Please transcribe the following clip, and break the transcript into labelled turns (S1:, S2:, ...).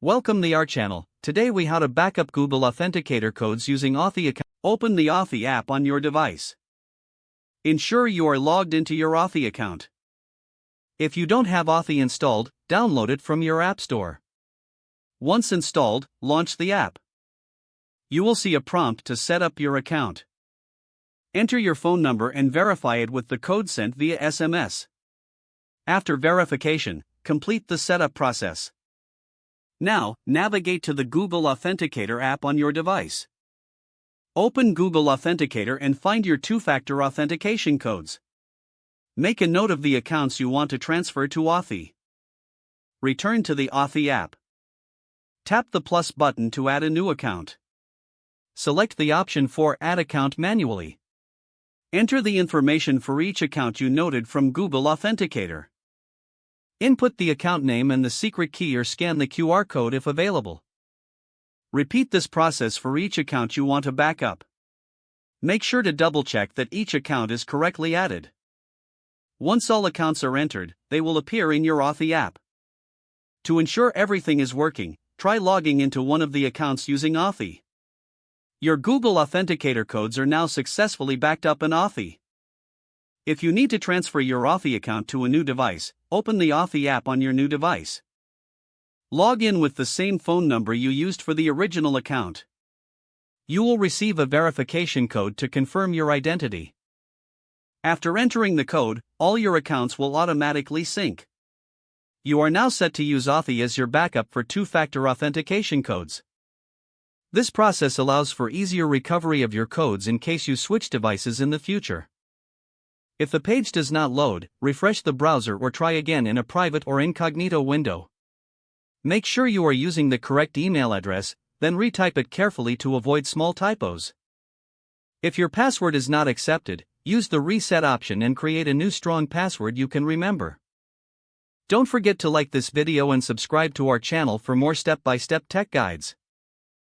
S1: Welcome to our channel. Today we how to backup Google Authenticator codes using Authy account. Open the Authy app on your device. Ensure you are logged into your Authy account. If you don't have Authy installed, download it from your App Store. Once installed, launch the app. You will see a prompt to set up your account. Enter your phone number and verify it with the code sent via SMS. After verification, complete the setup process. Now, navigate to the Google Authenticator app on your device. Open Google Authenticator and find your two-factor authentication codes. Make a note of the accounts you want to transfer to Authy. Return to the Authy app. Tap the plus button to add a new account. Select the option for Add Account manually. Enter the information for each account you noted from Google Authenticator. Input the account name and the secret key or scan the QR code if available. Repeat this process for each account you want to back up. Make sure to double-check that each account is correctly added. Once all accounts are entered, they will appear in your Authy app. To ensure everything is working, try logging into one of the accounts using Authy. Your Google Authenticator codes are now successfully backed up in Authy. If you need to transfer your Authy account to a new device, open the Authy app on your new device. Log in with the same phone number you used for the original account. You will receive a verification code to confirm your identity. After entering the code, all your accounts will automatically sync. You are now set to use Authy as your backup for two-factor authentication codes. This process allows for easier recovery of your codes in case you switch devices in the future. If the page does not load, refresh the browser or try again in a private or incognito window. Make sure you are using the correct email address, then retype it carefully to avoid small typos. If your password is not accepted, use the reset option and create a new strong password you can remember. Don't forget to like this video and subscribe to our channel for more step-by-step tech guides.